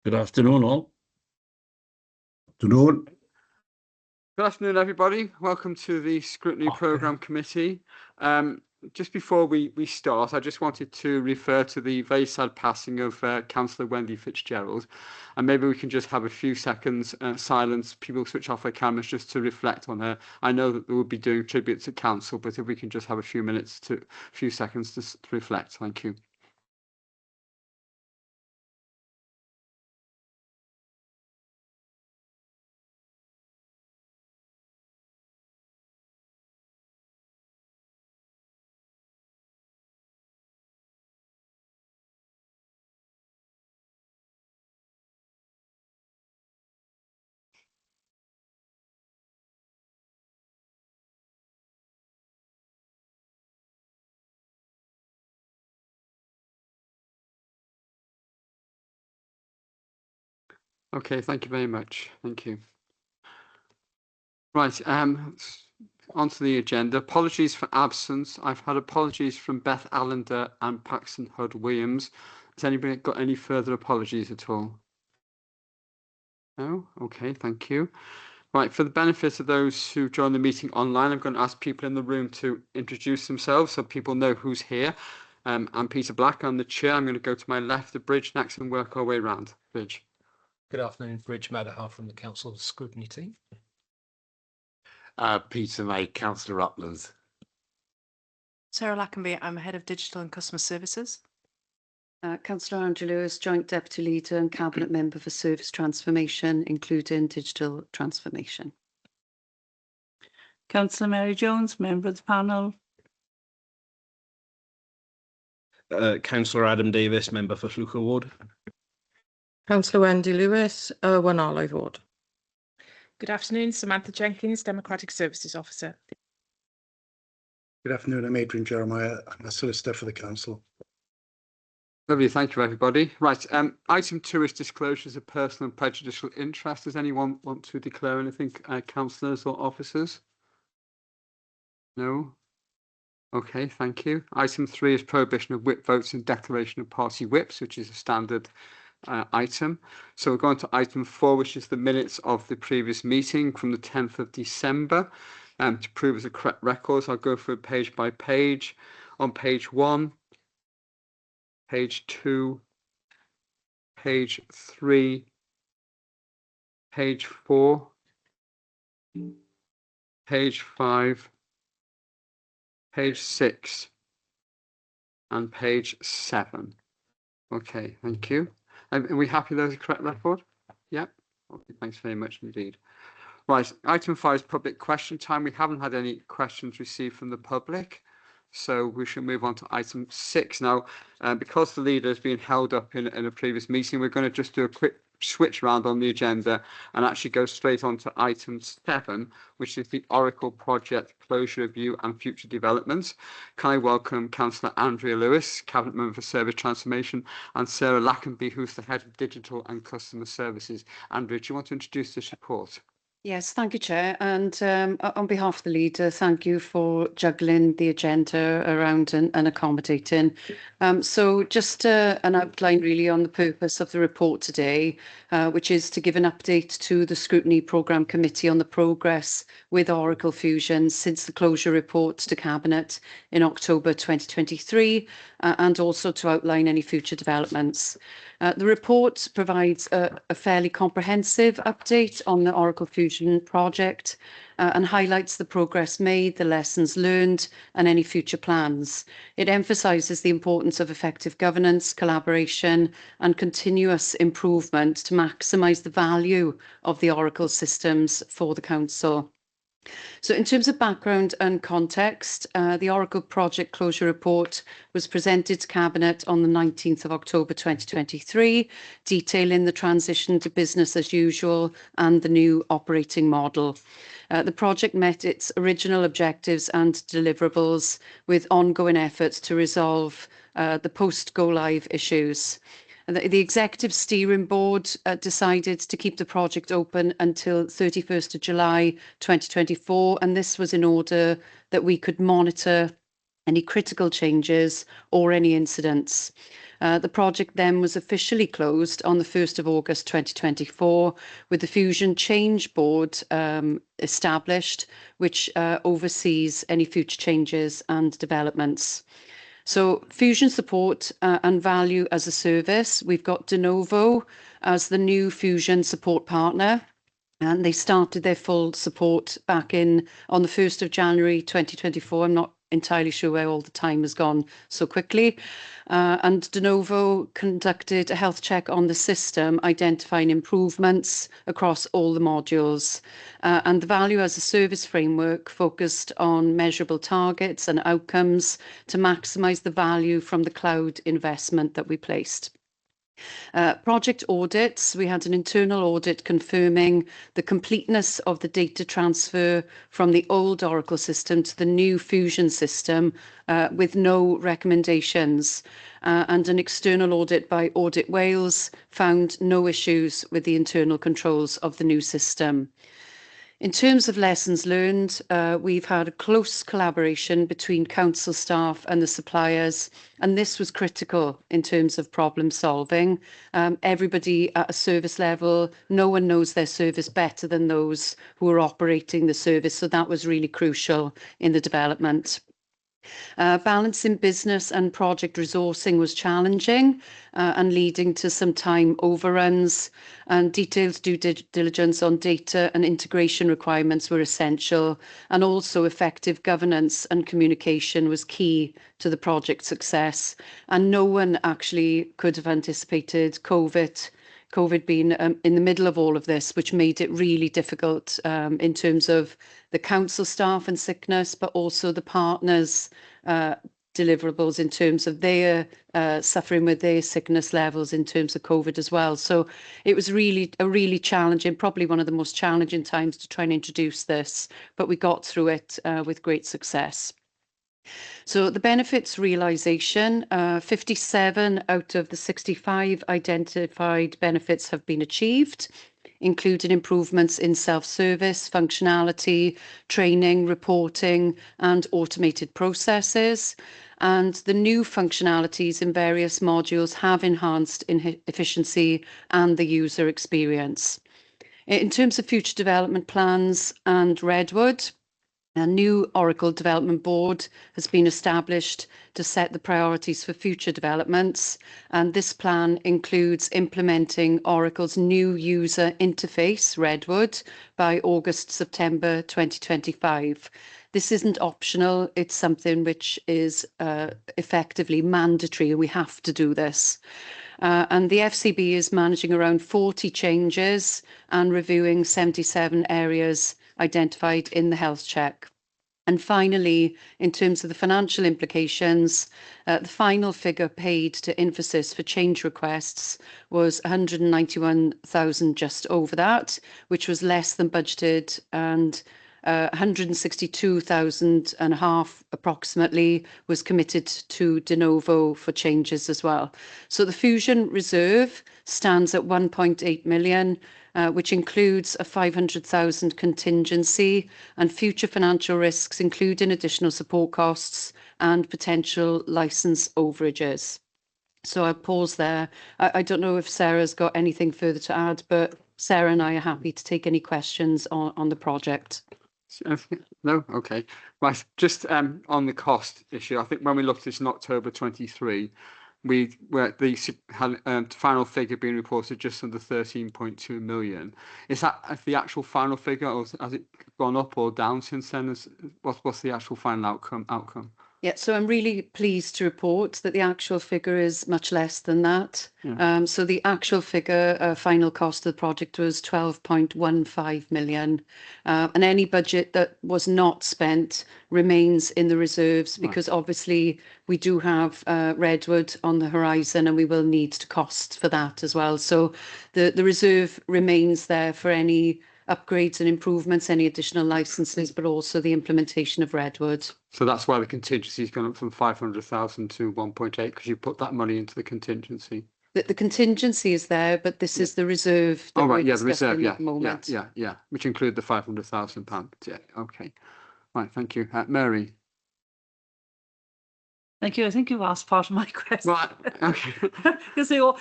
Good afternoon, all. Afternoon. Good afternoon, everybody. Welcome to the Scrutiny Programme Committee. Just before we start, I just wanted to refer to the very sad passing of Councillor Wendy Fitzgerald. And maybe we can just have a few seconds silence, people switch off their cameras just to reflect on her. I know that they will be doing tributes at Council, but if we can just have a few seconds to reflect. Thank you. Okay, thank you very much. Thank you. Right, onto the agenda. Apologies for absence. I've had apologies from Beth Allender and Paxton Hood-Williams. Has anybody got any further apologies at all? No? Okay, thank you. Right, for the benefit of those who join the meeting online, I'm going to ask people in the room to introduce themselves so people know who's here. I'm Peter Black, I'm the chair. I'm going to go to my left, the Bridge next, and work our way around. Bridge. Good afternoon, Bridge Madaha from the Council Scrutiny team. Peter May, Councillor Uplands. Sarah Lackenby, I'm Head of Digital and Customer Services. Councillor Andrew Lewis, Joint Deputy Leader and Cabinet Member for Service Transformation, including Digital Transformation. Councillor Mary Jones, Member of the panel. Councillor Adam Davis, Member for Fluker Ward. Councillor Wendy Lewis, One Arlide Ward. Good afternoon, Samantha Jenkins, Democratic Services Officer. Good afternoon, I'm Adrian Jeremiah. I'm a solicitor for the council. Lovely, thank you, everybody. Right, item 2 is disclosures of personal and prejudicial interest. Does anyone want to declare anything, councillors or officers? No? Okay, thank you. Item 3 is prohibition of whip votes and declaration of party whips, which is a standard item. So we're going to item 4, which is the minutes of the previous meeting from the 10th of December. To prove as the correct records, I'll go through page by page. On page 1, page 2, page 3, page 4, page 5, page 6, and page 7. Okay, thank you. Are we happy those are correct record? Yep. Okay, thanks very much indeed. Right, item 5 is public question time. We haven't had any questions received from the public, so we should move on to item 6 now. Because the leader has been held up in a previous meeting, we're going to just do a quick switch around on the agenda and actually go straight on to item 7, which is the Oracle project closure review and future developments. Can I welcome Councillor Andrea Lewis, Cabinet Member for Service Transformation, and Sarah Lackenby, who's the Head of Digital and Customer Services. Andrea, do you want to introduce this report? Yes, thank you, Chair. And on behalf of the leader, thank you for juggling the agenda around and accommodating. So just an outline really on the purpose of the report today, which is to give an update to the Scrutiny Programme Committee on the progress with Oracle Fusion since the closure report to Cabinet in October 2023, and also to outline any future developments. The report provides a fairly comprehensive update on the Oracle Fusion project and highlights the progress made, the lessons learned, and any future plans. It emphasises the importance of effective governance, collaboration, and continuous improvement to maximise the value of the Oracle systems for the Council. So in terms of background and context, the Oracle project closure report was presented to Cabinet on the 19th of October 2023, detailing the transition to business as usual and the new operating model. The project met its original objectives and deliverables with ongoing efforts to resolve the post-go-live issues. The Executive Steering Board decided to keep the project open until 31st of July 2024, and this was in order that we could monitor any critical changes or any incidents. The project then was officially closed on the 1st of August 2024 with the Fusion Change Board established, which oversees any future changes and developments. So Fusion support and value as a service, we've got De Novo as the new Fusion support partner. And they started their full support back on the 1st of January 2024. I'm not entirely sure where all the time has gone so quickly. And De Novo conducted a health check on the system, identifying improvements across all the modules. And the value as a service framework focused on measurable targets and outcomes to maximise the value from the cloud investment that we placed. Project audits, we had an internal audit confirming the completeness of the data transfer from the old Oracle system to the new Fusion system with no recommendations. And an external audit by Audit Wales found no issues with the internal controls of the new system. In terms of lessons learned, we've had a close collaboration between council staff and the suppliers, and this was critical in terms of problem solving. Everybody at a service level, no one knows their service better than those who are operating the service, so that was really crucial in the development. Balancing business and project resourcing was challenging and leading to some time overruns, and detailed due diligence on data and integration requirements were essential, and also effective governance and communication was key to the project success. And no one actually could have anticipated COVID being in the middle of all of this, which made it really difficult in terms of the council staff and sickness, but also the partners' deliverables in terms of their suffering with their sickness levels in terms of COVID as well. So it was really challenging, probably one of the most challenging times to try and introduce this, but we got through it with great success. So the benefits realisation, 57 out of the 65 identified benefits have been achieved, including improvements in self-service, functionality, training, reporting, and automated processes. And the new functionalities in various modules have enhanced efficiency and the user experience. In terms of future development plans and Redwood, a new Oracle Development Board has been established to set the priorities for future developments, and this plan includes implementing Oracle's new user interface, Redwood, by August-September 2025. This isn't optional, it's something which is effectively mandatory. We have to do this. And the FCB is managing around 40 changes and reviewing 77 areas identified in the health check. And finally, in terms of the financial implications, the final figure paid to Infosys for change requests was 191,000, just over that, which was less than budgeted, and 162,000 and a half approximately was committed to De Novo for changes as well. So the Fusion reserve stands at 1.8 million, which includes a 500,000 contingency and future financial risks, including additional support costs and potential license overages. So I'll pause there. I don't know if Sarah's got anything further to add, but Sarah and I are happy to take any questions on the project. No, okay. Right, just on the cost issue, I think when we looked at this in October 23, we were the final figure being reported just under 13.2 million. Is that the actual final figure, or has it gone up or down since then? What's the actual final outcome? Yeah, so I'm really pleased to report that the actual figure is much less than that. Yeah. So the actual figure, final cost of the project was 12.15 million. And any budget that was not spent remains in the reserves, because obviously we do have Redwood on the horizon and we will need to cost for that as well. So the reserve remains there for any upgrades and improvements, any additional licenses, but also the implementation of Redwood. So that's why the contingency has gone up from 500,000 to 1.8, because you put that money into the contingency. The contingency is there, but this is the reserve that we're discussing at the moment. Yeah, which include the £500,000. Yeah, okay. Right, thank you. Mary. Thank you. I think you've asked part of my question. Right, okay. Because they all,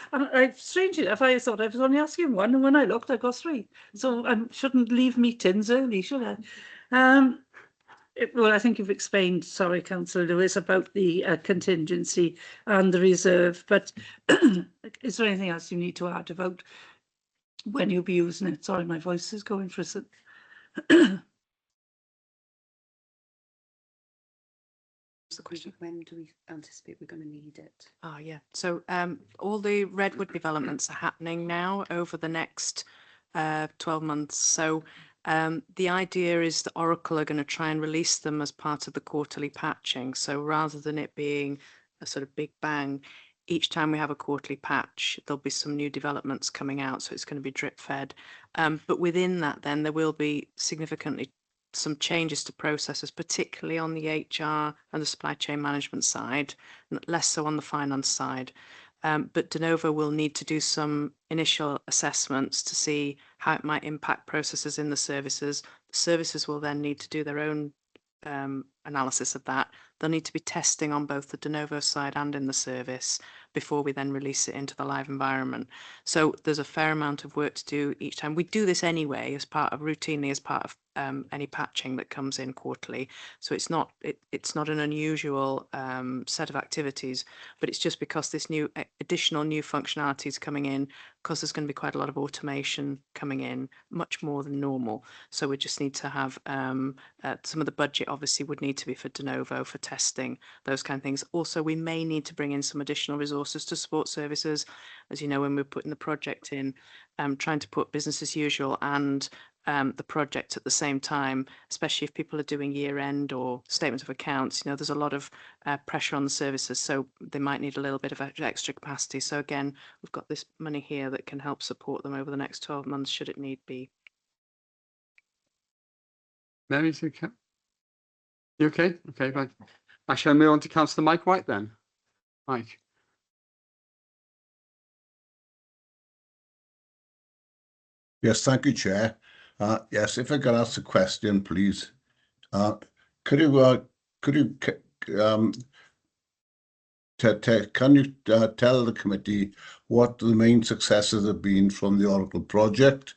strangely enough, I thought I was only asking one, and when I looked, I got three. So I shouldn't leave meetings early, should I? Well, I think you've explained, sorry, Councillor Lewis, about the contingency and the reserve, but is there anything else you need to add about when you'll be using it? Sorry, my voice is going for a second. The question. When do we anticipate we're going to need it? Ah, yeah. So all the redwood developments are happening now over the next 12 months. So the idea is that Oracle are going to try and release them as part of the quarterly patching. So rather than it being a sort of big bang, each time we have a quarterly patch, there'll be some new developments coming out. So it's going to be drip fed. But within that, then there will be significantly some changes to processes, particularly on the HR and the supply chain management side, less so on the finance side. But De Novo will need to do some initial assessments to see how it might impact processes in the services. The services will then need to do their own analysis of that. There'll need to be testing on both the De Novo side and in the service before we then release it into the live environment. So there's a fair amount of work to do each time. We do this anyway routinely as part of any patching that comes in quarterly. So it's not an unusual set of activities, but it's just because this additional new functionality is coming in, because there's going to be quite a lot of automation coming in, much more than normal. So we just need to have some of the budget obviously would need to be for De Novo, for testing, those kind of things. Also, we may need to bring in some additional resources to support services. As you know, when we're putting the project in, trying to put business as usual and the project at the same time, especially if people are doing year end or statements of accounts, there's a lot of pressure on the services, so they might need a little bit of extra capacity. So again, we've got this money here that can help support them over the next 12 months should it need be. Mary, is it okay? You okay? Okay, right. I shall move on to Councillor Mike White then. Mike. Yes, thank you, Chair. Yes, if I could ask a question, please. Can you tell the committee what the main successes have been from the Oracle project,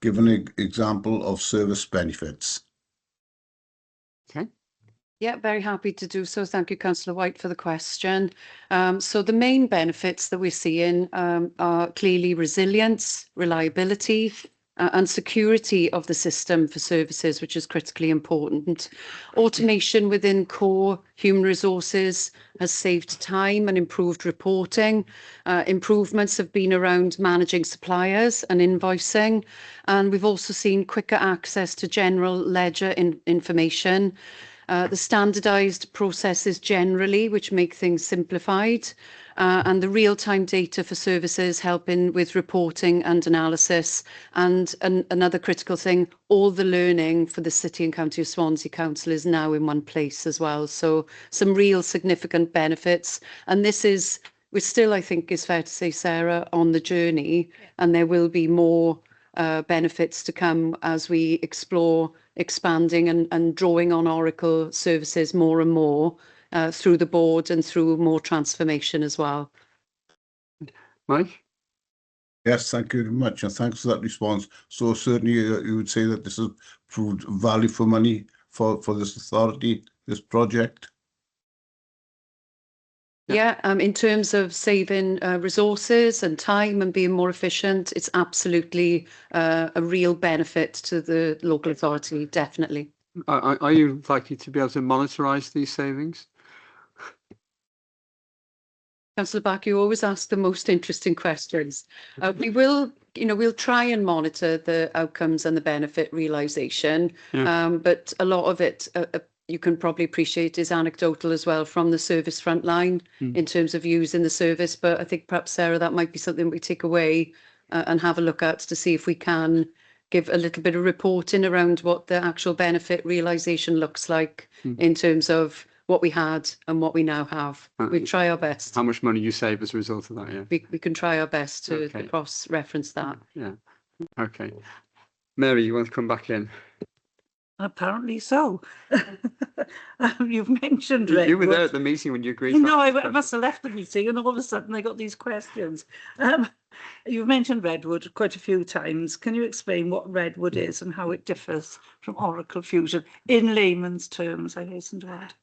give an example of service benefits? Okay. Yeah, very happy to do so. Thank you, Councillor White, for the question. So the main benefits that we're seeing are clearly resilience, reliability, and security of the system for services, which is critically important. Automation within core human resources has saved time and improved reporting. Improvements have been around managing suppliers and invoicing. And we've also seen quicker access to general ledger information. The standardised processes generally, which make things simplified, and the real-time data for services helping with reporting and analysis. And another critical thing, all the learning for the City and County of Swansea Council is now in one place as well. So some real significant benefits. And this is, we're still, I think, is fair to say, Sarah, on the journey, and there will be more benefits to come as we explore expanding and drawing on Oracle services more and more through the board and through more transformation as well. Mike? Yes, thank you very much, and thanks for that response. So certainly you would say that this has proved value for money for this authority, this project? Yeah, in terms of saving resources and time and being more efficient, it's absolutely a real benefit to the local authority, definitely. Are you likely to be able to monitorise these savings? Councillor Back, you always ask the most interesting questions. We will, we'll try and monitor the outcomes and the benefit realisation, but a lot of it you can probably appreciate is anecdotal as well from the service front line in terms of using the service. But I think perhaps, Sarah, that might be something we take away and have a look at to see if we can give a little bit of reporting around what the actual benefit realisation looks like in terms of what we had and what we now have. We try our best. How much money you save as a result of that, yeah? We can try our best to cross-reference that. Yeah, okay. Mary, you want to come back in? Apparently so. You've mentioned Redwood. You were there at the meeting when you agreed. No, I must have left the meeting, and all of a sudden I got these questions. You've mentioned Redwood quite a few times. Can you explain what Redwood is and how it differs from Oracle Fusion in layman's terms? I hasten to add.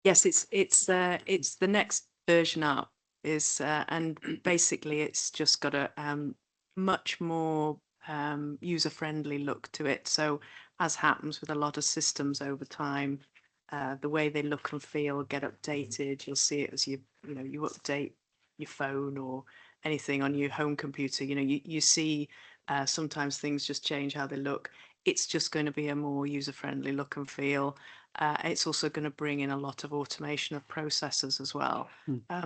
Yes, it's the next version up is and basically it's just got a much more user-friendly look to it. So as happens with a lot of systems over time, the way they look and feel get updated. You'll see it as you update your phone or anything on your home computer. You see sometimes things just change how they look. It's just going to be a more user-friendly look and feel. It's also going to bring in a lot of automation of processes as well.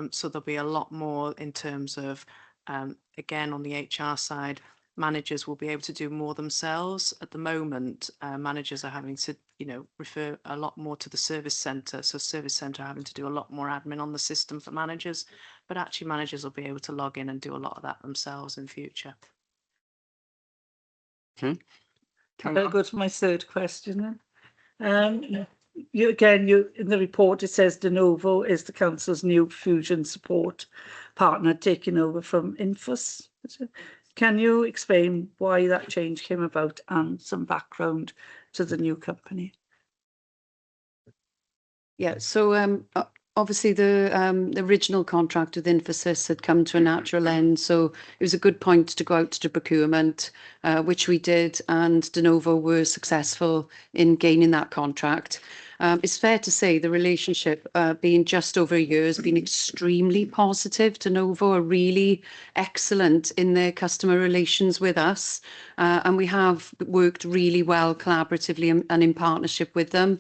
So there'll be a lot more in terms of, again, on the HR side, managers will be able to do more themselves. At the moment, managers are having to, refer a lot more to the service centre. So service centre are having to do a lot more admin on the system for managers, but actually managers will be able to log in and do a lot of that themselves in future. Okay. I'm going to go to my third question then. You in the report it says De Novo is the council's new fusion support partner taking over from Infos. Can you explain why that change came about and some background to the new company? Yeah, so obviously the original contract with Infosys had come to a natural end, so it was a good point to go out to procurement, which we did, and De Novo were successful in gaining that contract. It's fair to say the relationship, being just over a year, has been extremely positive. De Novo are really excellent in their customer relations with us, and we have worked really well collaboratively and in partnership with them.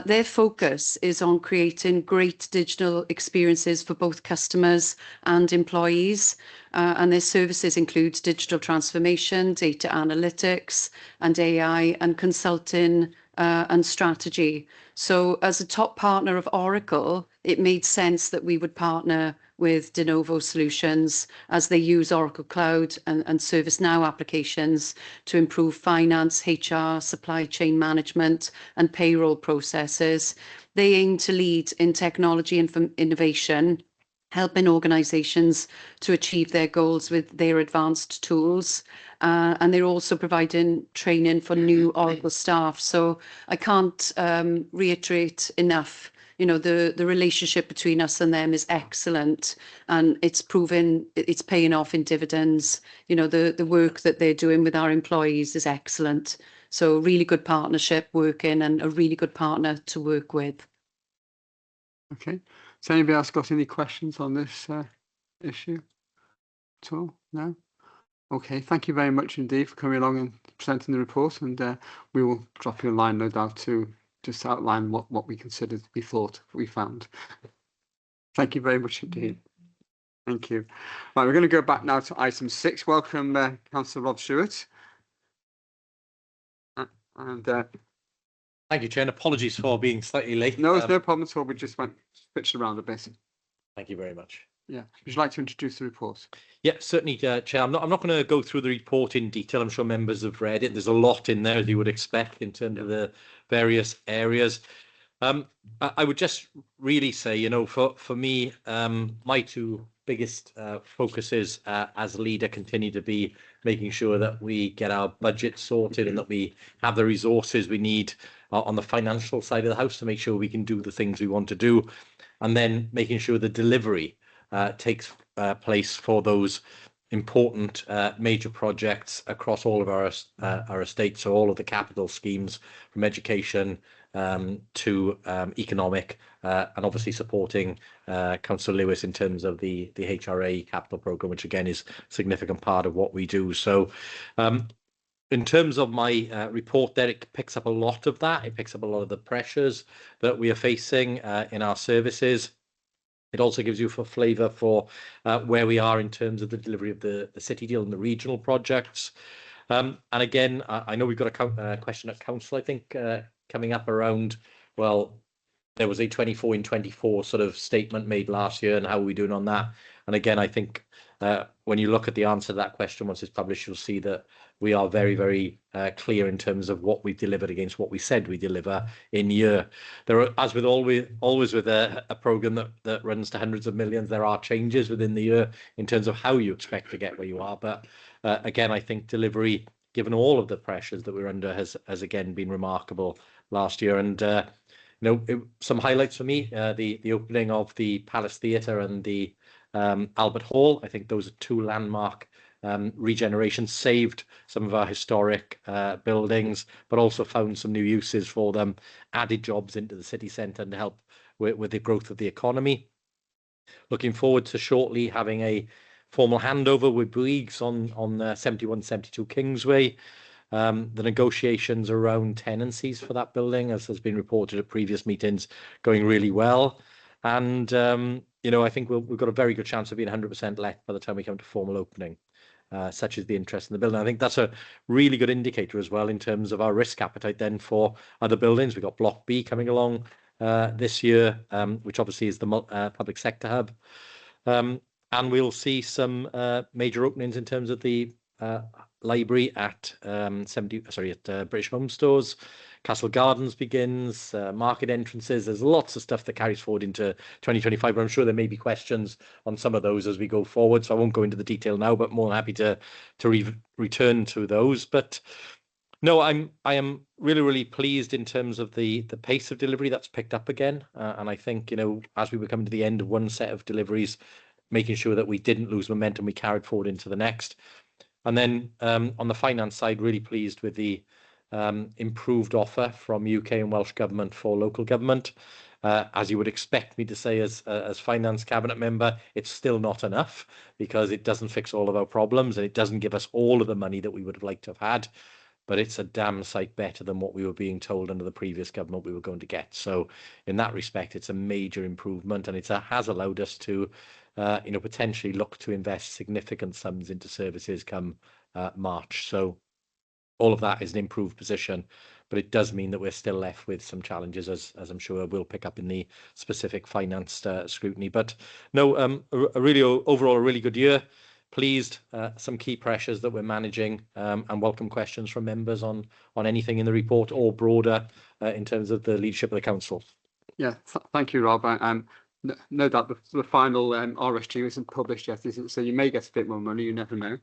Their focus is on creating great digital experiences for both customers and employees, and their services include digital transformation, data analytics, and AI, and consulting and strategy. So as a top partner of Oracle, it made sense that we would partner with De Novo Solutions as they use Oracle Cloud and ServiceNow applications to improve finance, HR, supply chain management, and payroll processes. They aim to lead in technology and innovation, helping organisations to achieve their goals with their advanced tools. And they're also providing training for new Oracle staff. So I can't reiterate enough, the relationship between us and them is excellent, and it's paying off in dividends. The work that they're doing with our employees is excellent. So really good partnership working and a really good partner to work with. Okay. Has anybody else got any questions on this issue at all? No? Okay, thank you very much indeed for coming along and presenting the report, and we will drop you a line, no doubt, to just outline what we considered, we found. Thank you very much indeed. Thank you. Right, we're going to go back now to item 6. Welcome, Councillor Rob Stewart. Thank you, Chair, and apologies for being slightly late. No, it's no problem at all. We just switched around a bit. Thank you very much. Yeah. Would you like to introduce the report? Yeah, certainly, Chair. I'm not going to go through the report in detail. I'm sure members have read it. There's a lot in there, as you would expect, in terms of the various areas. I would just really say, for me, my two biggest focuses as leader continue to be making sure that we get our budget sorted and that we have the resources we need on the financial side of the house to make sure we can do the things we want to do, and then making sure the delivery takes place for those important major projects across all of our estates. So all of the capital schemes, from education to economic, and obviously supporting Councillor Lewis in terms of the HRA capital programme, which again is a significant part of what we do. So in terms of my report there, it picks up a lot of that. It picks up a lot of the pressures that we are facing in our services. It also gives you a flavour for where we are in terms of the delivery of the city deal and the regional projects. And again, I know we've got a question at council, I think, coming up around, well, there was a 24 in 24 sort of statement made last year, and how are we doing on that? And again, I think when you look at the answer to that question once it's published, you'll see that we are very, very clear in terms of what we've delivered against what we said we deliver in year. There are, as with always with a program that runs to hundreds of millions, there are changes within the year in terms of how you expect to get where you are. But again, I think delivery, given all of the pressures that we're under, has again been remarkable last year. And some highlights for me: the opening of the Palace Theatre and the Albert Hall. I think those are two landmark regenerations, saved some of our historic buildings, but also found some new uses for them, added jobs into the city centre to help with the growth of the economy. Looking forward to shortly having a formal handover with Bouygues on 7172 Kingsway. The negotiations around tenancies for that building, as has been reported at previous meetings, going really well. And, I think we've got a very good chance of being 100% let by the time we come to formal opening, such as the interest in the building. I think that's a really good indicator as well in terms of our risk appetite then for other buildings. We've got Block B coming along this year, which obviously is the public sector hub. And we'll see some major openings in terms of the library at British Home Stores. Castle Gardens begins, market entrances. There's lots of stuff that carries forward into 2025, but I'm sure there may be questions on some of those as we go forward. So I won't go into the detail now, but more than happy to return to those. But no, I am really, really pleased in terms of the pace of delivery that's picked up again. And I think, as we were coming to the end of one set of deliveries, making sure that we didn't lose momentum, we carried forward into the next. And then on the finance side, really pleased with the improved offer from UK and Welsh government for local government. As you would expect me to say as finance cabinet member, it's still not enough because it doesn't fix all of our problems and it doesn't give us all of the money that we would have liked to have had. But it's a damn sight better than what we were being told under the previous government we were going to get. So in that respect, it's a major improvement, and it has allowed us to potentially look to invest significant sums into services come March. So all of that is an improved position, but it does mean that we're still left with some challenges, as I'm sure we'll pick up in the specific finance scrutiny. But no, overall a really good year. Pleased, some key pressures that we're managing, and welcome questions from members on anything in the report or broader in terms of the leadership of the council. Yeah, thank you, Rob. No doubt the final RSG isn't published yet, is it? So you may get a bit more money, you never know.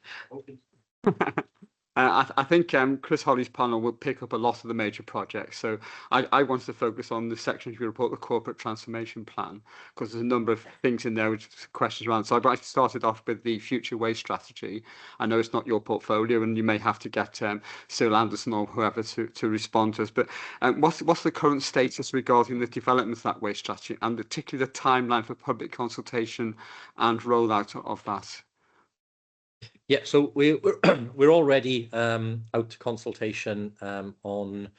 I think Chris Holly's panel will pick up a lot of the major projects. So I wanted to focus on the section of your report, the corporate transformation plan, because there's a number of things in there which questions around. So I'd like to start it off with the future waste strategy. I know it's not your portfolio and you may have to get Cyril Anderson or whoever to respond to us. But what's the current status regarding the development of that waste strategy, and particularly the timeline for public consultation and rollout of that? Yeah, so we're already out to consultation on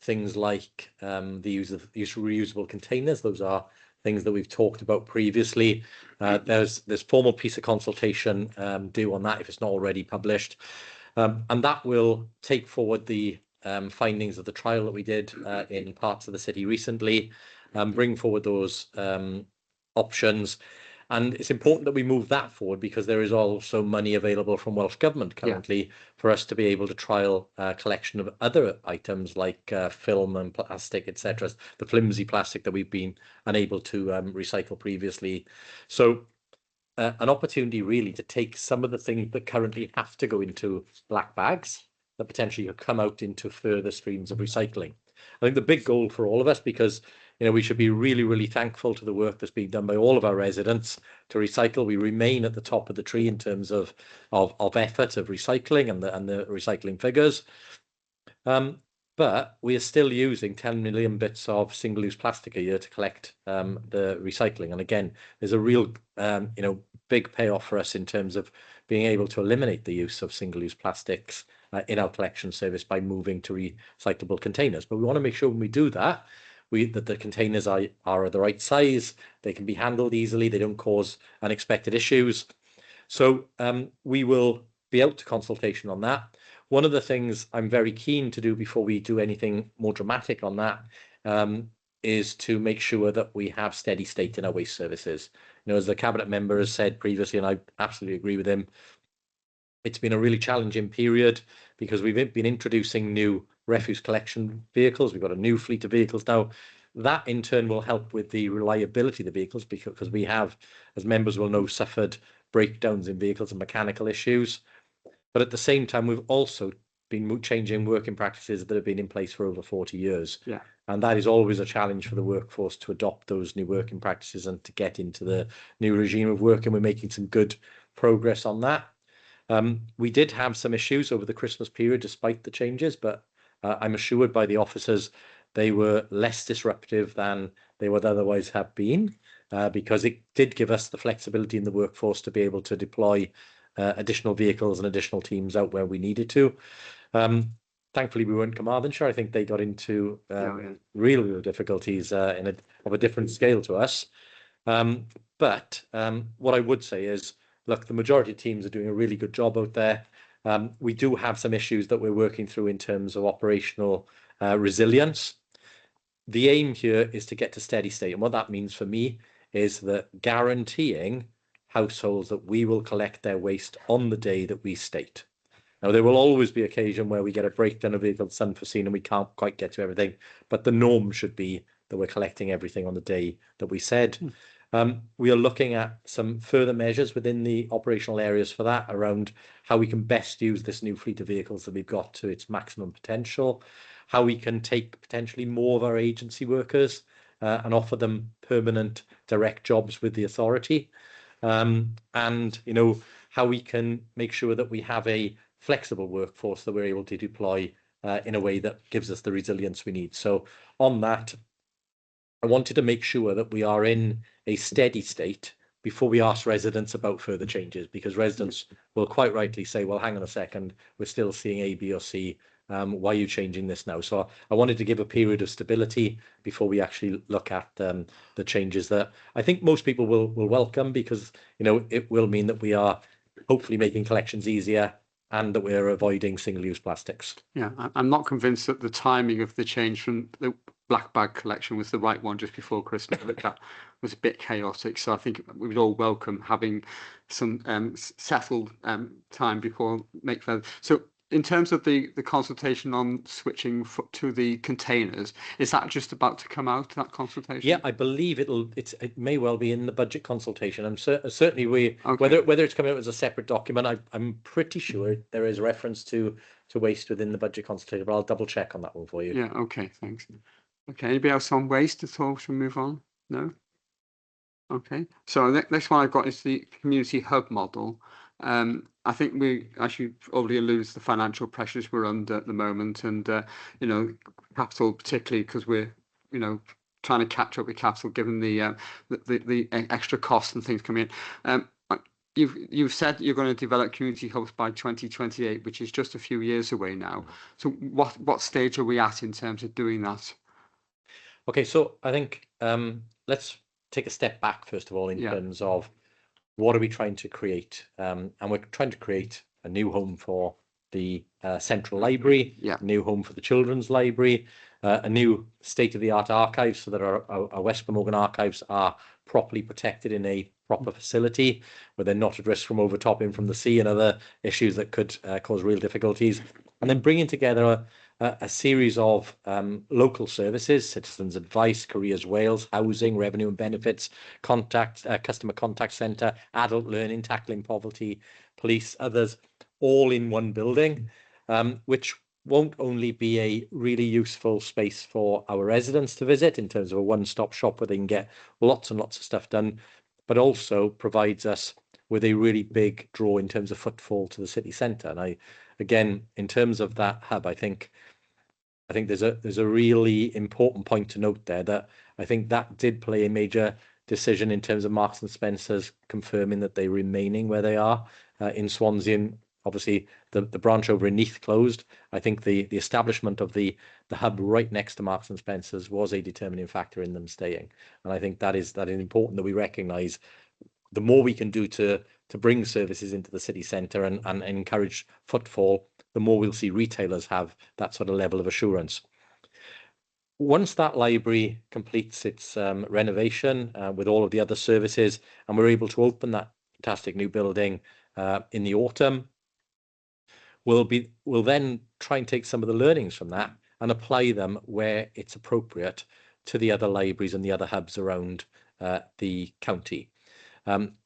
things like the use of reusable containers. Those are things that we've talked about previously. There's formal piece of consultation due on that if it's not already published, and that will take forward the findings of the trial that we did in parts of the city recently, bring forward those options. And it's important that we move that forward because there is also money available from Welsh Government currently for us to be able to trial a collection of other items like film and plastic, etc., the flimsy plastic that we've been unable to recycle previously. So an opportunity really to take some of the things that currently have to go into black bags that potentially could come out into further streams of recycling. I think the big goal for all of us, because we should be really, really thankful to the work that's being done by all of our residents to recycle. We remain at the top of the tree in terms of effort of recycling and the recycling figures. But we are still using 10 million bits of single-use plastic a year to collect the recycling. And again, there's a real, big payoff for us in terms of being able to eliminate the use of single-use plastics in our collection service by moving to recyclable containers. But we want to make sure when we do that, that the containers are the right size, they can be handled easily, they don't cause unexpected issues. So we will be out to consultation on that. One of the things I'm very keen to do before we do anything more dramatic on that is to make sure that we have steady state in our waste services. as the cabinet member has said previously, and I absolutely agree with him, it's been a really challenging period because we've been introducing new refuse collection vehicles. We've got a new fleet of vehicles now. That in turn will help with the reliability of the vehicles because we have, as members will know, suffered breakdowns in vehicles and mechanical issues. But at the same time, we've also been changing working practices that have been in place for over 40 years. Yeah. And that is always a challenge for the workforce to adopt those new working practices and to get into the new regime of work. And we're making some good progress on that. We did have some issues over the Christmas period, despite the changes, but I'm assured by the officers they were less disruptive than they would otherwise have been, because it did give us the flexibility in the workforce to be able to deploy additional vehicles and additional teams out where we needed to. Thankfully, we weren't Carmarthenshire. I think they got into real difficulties of a different scale to us. But what I would say is, look, the majority of teams are doing a really good job out there. We do have some issues that we're working through in terms of operational resilience. The aim here is to get to steady state. And what that means for me is that guaranteeing households that we will collect their waste on the day that we state. Now, there will always be occasion where we get a breakdown of vehicle that's unforeseen and we can't quite get to everything, but the norm should be that we're collecting everything on the day that we said. We are looking at some further measures within the operational areas for that, around how we can best use this new fleet of vehicles that we've got to its maximum potential, how we can take potentially more of our agency workers and offer them permanent direct jobs with the authority, and how we can make sure that we have a flexible workforce that we're able to deploy in a way that gives us the resilience we need. So on that, I wanted to make sure that we are in a steady state before we ask residents about further changes, because residents will quite rightly say, well, hang on a second, we're still seeing A, B or C. Why are you changing this now? So I wanted to give a period of stability before we actually look at the changes that I think most people will welcome, because it will mean that we are hopefully making collections easier and that we're avoiding single-use plastics. Yeah, I'm not convinced that the timing of the change from the black bag collection was the right one just before Christmas. That was a bit chaotic. So I think we would all welcome having some settled time before make further. So in terms of the consultation on switching to the containers, is that just about to come out, that consultation? Yeah, I believe it may well be in the budget consultation. I'm certainly whether it's coming out as a separate document, I'm pretty sure there is reference to waste within the budget consultation, but I'll double check on that one for you. Yeah, okay, thanks. Okay, anybody else on waste at all? Should we move on? No? Okay, so the next one I've got is the community hub model. I think we actually already alluded to the financial pressures we're under at the moment, and capital, particularly because we're trying to catch up with capital given the extra costs and things coming in. You've said you're going to develop community hubs by 2028, which is just a few years away now. So what stage are we at in terms of doing that? Okay, so I think let's take a step back first of all in terms of what are we trying to create, and we're trying to create a new home for the Central Library, a new home for the Children's Library, a new state-of-the-art archive, so that our West Glamorgan archives are properly protected in a proper facility where they're not at risk from overtopping from the sea and other issues that could cause real difficulties, and then bringing together a series of local services: citizens advice, careers Wales, housing, revenue and benefits, customer contact centre, adult learning, tackling poverty, police, others, all in one building, which won't only be a really useful space for our residents to visit in terms of a one-stop shop where they can get lots and lots of stuff done, but also provides us with a really big draw in terms of footfall to the city centre. And again, in terms of that hub, I think there's a really important point to note there, that I think that did play a major decision in terms of Marks and Spencer's confirming that they're remaining where they are in Swansea. And obviously the branch over in Neath closed. I think the establishment of the hub right next to Marks and Spencer's was a determining factor in them staying. And I think that is important that we recognise the more we can do to bring services into the city centre and encourage footfall, the more we'll see retailers have that sort of level of assurance. Once that library completes its renovation with all of the other services, and we're able to open that fantastic new building in the autumn, we'll then try and take some of the learnings from that and apply them where it's appropriate to the other libraries and the other hubs around the county.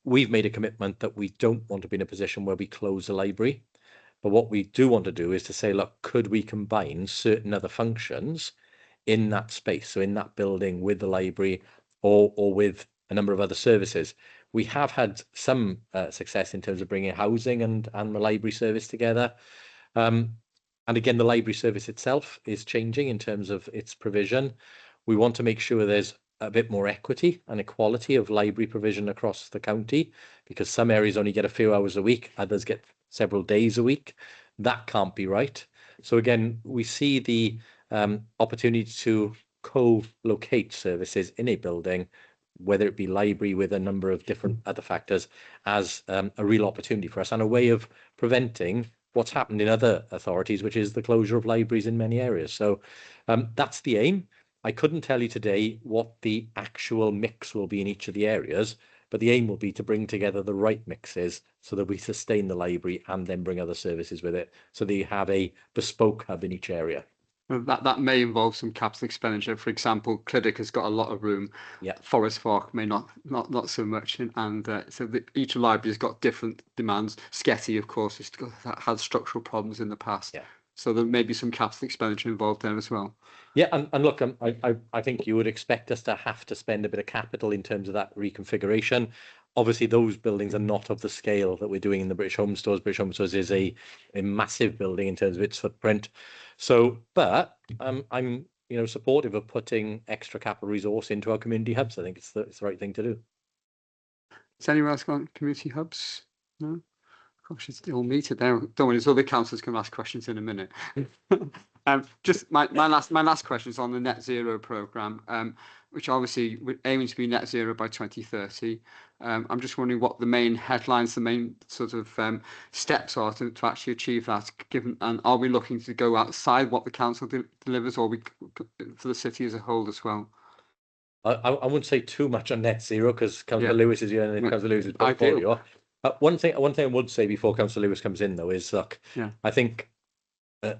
We've made a commitment that we don't want to be in a position where we close a library, but what we do want to do is to say, look, could we combine certain other functions in that space, so in that building with the library or with a number of other services? We have had some success in terms of bringing housing and the library service together. And again, the library service itself is changing in terms of its provision. We want to make sure there's a bit more equity and equality of library provision across the county, because some areas only get a few hours a week, others get several days a week. That can't be right. So again, we see the opportunity to co-locate services in a building, whether it be library with a number of different other factors, as a real opportunity for us and a way of preventing what's happened in other authorities, which is the closure of libraries in many areas. So that's the aim. I couldn't tell you today what the actual mix will be in each of the areas, but the aim will be to bring together the right mixes so that we sustain the library and then bring other services with it, so that you have a bespoke hub in each area. That may involve some capital expenditure. For example, Clidic has got a lot of room. Yeah. Forest Park may not so much, and so each library has got different demands. Sketty, of course, has structural problems in the past. Yeah. So there may be some capital expenditure involved there as well. Yeah, and look, I think you would expect us to have to spend a bit of capital in terms of that reconfiguration. Obviously, those buildings are not of the scale that we're doing in the British Home Stores. British Home Stores is a massive building in terms of its footprint. So, but I'm supportive of putting extra capital resource into our community hubs. I think it's the right thing to do. Has anyone else got community hubs? No. Gosh, it's all meted there. Don't worry, other councillors can ask questions in a minute. Just my last question is on the net zero programme, which obviously we're aiming to be net zero by 2030. I'm just wondering what the main headlines, the main sort of steps are to actually achieve that. And are we looking to go outside what the council delivers, or for the city as a whole as well? I wouldn't say too much on net zero, because Councillor Lewis is here and Councillor Lewis is portfolio. One thing I would say before Councillor Lewis comes in, though, is look, I think the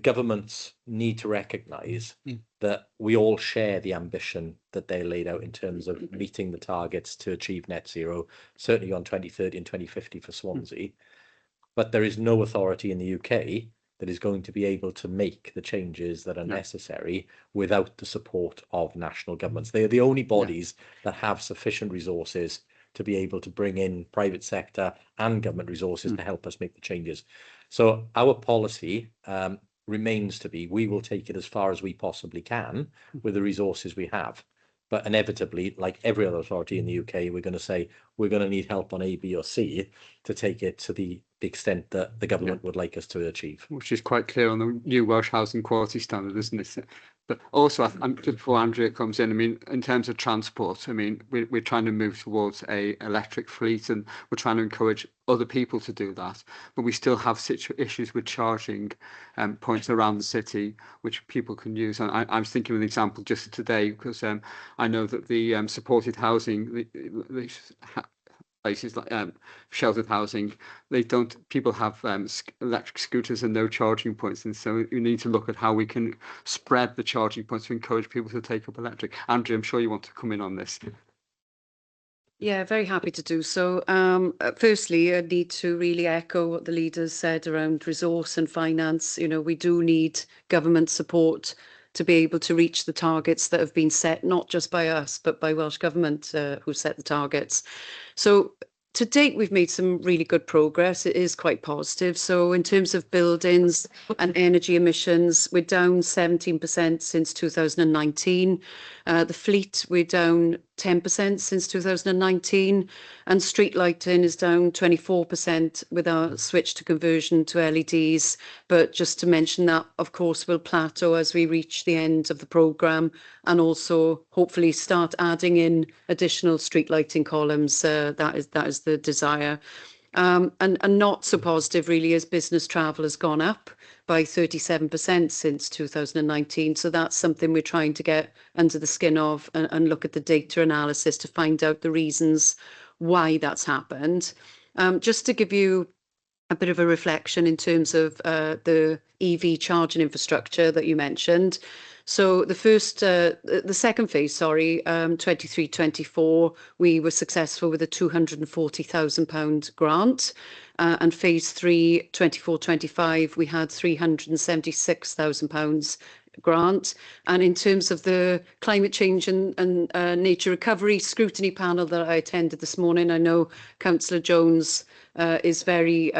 governments need to recognise that we all share the ambition that they laid out in terms of meeting the targets to achieve net zero, certainly on 2030 and 2050 for Swansea. But there is no authority in the UK that is going to be able to make the changes that are necessary without the support of national governments. They are the only bodies that have sufficient resources to be able to bring in private sector and government resources to help us make the changes. So our policy remains to be, we will take it as far as we possibly can with the resources we have. But inevitably, like every other authority in the UK, we're going to say we're going to need help on A, B or C to take it to the extent that the government would like us to achieve. Which is quite clear on the new Welsh Housing Quality Standard, isn't it? But also, just before Andrea comes in, I mean, in terms of transport, I mean, we're trying to move towards a electric fleet, and we're trying to encourage other people to do that. But we still have issues with charging points around the city, which people can use. And I was thinking of an example just today, because I know that the supported housing, places like sheltered housing, people have electric scooters and no charging points, and so we need to look at how we can spread the charging points to encourage people to take up electric. Andrew, I'm sure you want to come in on this. Yeah, very happy to do so. Firstly, I need to really echo what the leaders said around resource and finance. We do need government support to be able to reach the targets that have been set, not just by us, but by Welsh Government, who set the targets. So to date, we've made some really good progress. It is quite positive. So in terms of buildings and energy emissions, we're down 17% since 2019. The fleet, we're down 10% since 2019, and street lighting is down 24% with our switch to conversion to LEDs. But just to mention that, of course, will plateau as we reach the end of the programme, and also hopefully start adding in additional street lighting columns. That is the desire. And not so positive really as business travel has gone up by 37% since 2019. So that's something we're trying to get under the skin of and look at the data analysis to find out the reasons why that's happened. Just to give you a bit of a reflection in terms of the EV charging infrastructure that you mentioned. So the second phase, 23-24, we were successful with a £240,000 grant. And phase 3, 24-25, we had £376,000 grant. And in terms of the climate change and nature recovery scrutiny panel that I attended this morning, I know Councillor Jones is very,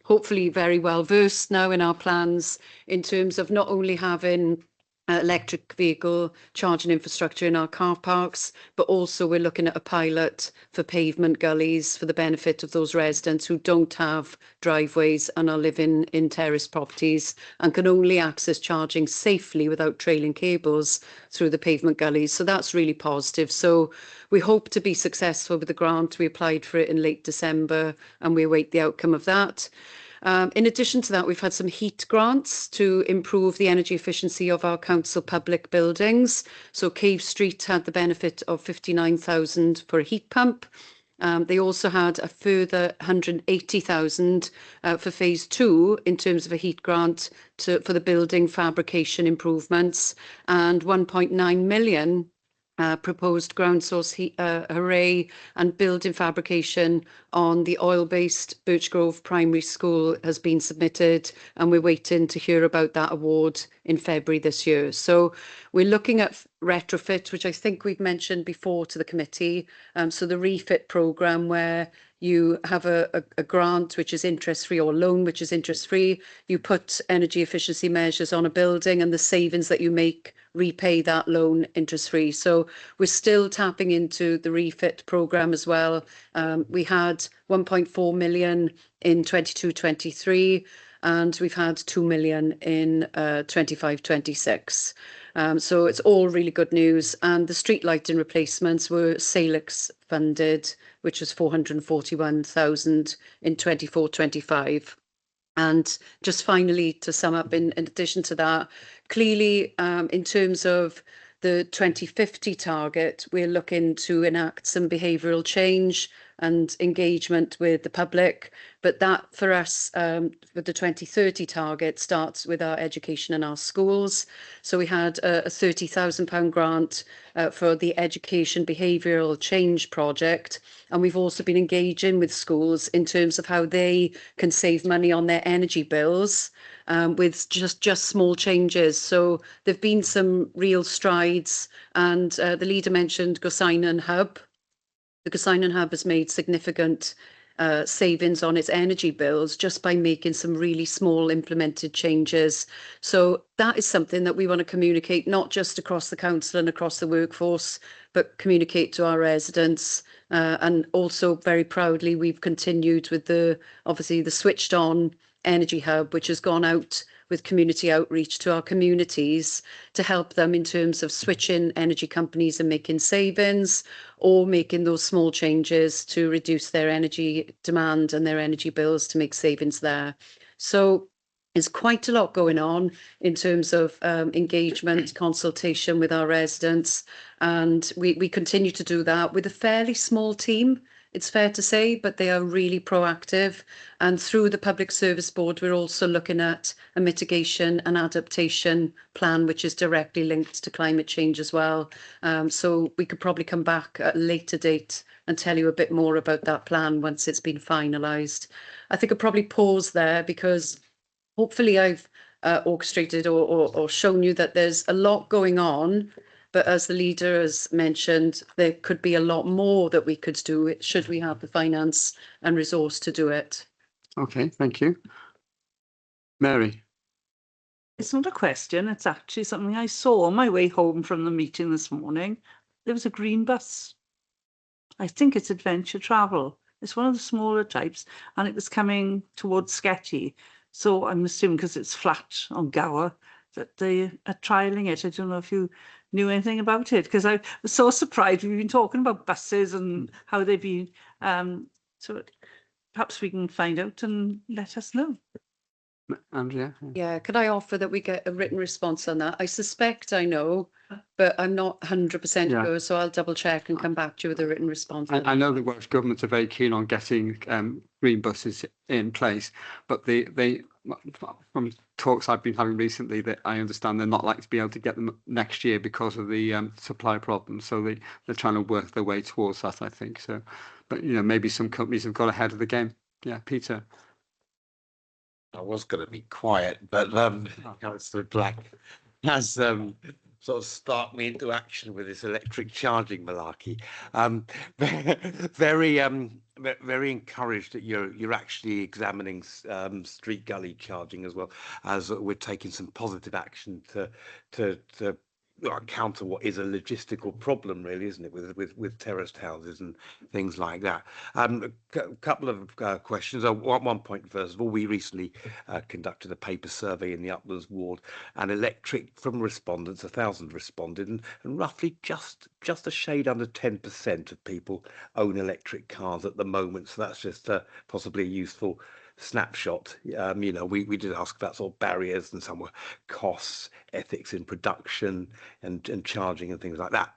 hopefully very well versed now in our plans in terms of not only having electric vehicle charging infrastructure in our car parks, but also we're looking at a pilot for pavement gullies for the benefit of those residents who don't have driveways and are living in terraced properties and can only access charging safely without trailing cables through the pavement gullies. So that's really positive. So we hope to be successful with the grant. We applied for it in late December and we await the outcome of that. In addition to that, we've had some heat grants to improve the energy efficiency of our council public buildings. So Cave Street had the benefit of 59,000 for a heat pump. They also had a further 180,000 for phase 2 in terms of a heat grant for the building fabrication improvements, and 1.9 million proposed ground source array and building fabrication on the oil-based Birchgrove Primary School has been submitted, and we're waiting to hear about that award in February this year. So we're looking at retrofit, which I think we've mentioned before to the committee. So the refit programme where you have a grant which is interest-free or loan which is interest-free. You put energy efficiency measures on a building and the savings that you make repay that loan interest-free. So we're still tapping into the refit programme as well. We had 1.4 million in 22-23 and we've had 2 million in 25-26. So it's all really good news. And the street lighting replacements were Salix funded, which was 441,000 in 24-25. And just finally, to sum up, in addition to that, clearly in terms of the 2050 target, we're looking to enact some behavioural change and engagement with the public. But that for us, with the 2030 target, starts with our education in our schools. So we had a £30,000 grant for the Education Behavioural Change Project. And we've also been engaging with schools in terms of how they can save money on their energy bills with just small changes. So there've been some real strides, and the leader mentioned Gosainen Hub. The Gosainen Hub has made significant savings on its energy bills just by making some really small implemented changes. So that is something that we want to communicate, not just across the council and across the workforce, but communicate to our residents. And also very proudly, we've continued with obviously the switched on energy hub, which has gone out with community outreach to our communities to help them in terms of switching energy companies and making savings or making those small changes to reduce their energy demand and their energy bills to make savings there. So there's quite a lot going on in terms of engagement, consultation with our residents, and we continue to do that with a fairly small team, it's fair to say, but they are really proactive. And through the Public Service Board, we're also looking at a mitigation and adaptation plan, which is directly linked to climate change as well. So we could probably come back at a later date and tell you a bit more about that plan once it's been finalised. I think I'll probably pause there because hopefully I've orchestrated or shown you that there's a lot going on. But as the leader has mentioned, there could be a lot more that we could do should we have the finance and resource to do it. Okay, thank you. Mary. It's not a question, it's actually something I saw on my way home from the meeting this morning. There was a green bus. I think it's Adventure Travel. It's one of the smaller types, and it was coming towards Sketty. So I'm assuming because it's flat on Gower that they are trialling it. I don't know if you knew anything about it, because I was so surprised. We've been talking about buses and how they've been so perhaps we can find out and let us know. Andrea? Yeah, could I offer that we get a written response on that? I suspect I know, but I'm not 100% Yeah. sure, so I'll double check and come back to you with a written response. I know the Welsh Government are very keen on getting green buses in place, but they from talks I've been having recently, that I understand they're not likely to be able to get them next year because of the supply problems. So they're trying to work their way towards that, I think. So, but maybe some companies have got ahead of the game. Yeah, Peter. I was going to be quiet, but Councillor Black has sort of sparked me into action with this electric charging malarkey. Very encouraged that you're actually examining street gully charging as well, as we're taking some positive action to counter what is a logistical problem, really, isn't it, with terraced houses and things like that. A couple of questions. One point first of all, we recently conducted a paper survey in the Uplands ward, and electric from respondents, 1,000 responded, and roughly just a shade under 10% of people own electric cars at the moment. So that's just possibly a useful snapshot. We did ask about sort of barriers, and some were costs, ethics in production, and charging and things like that.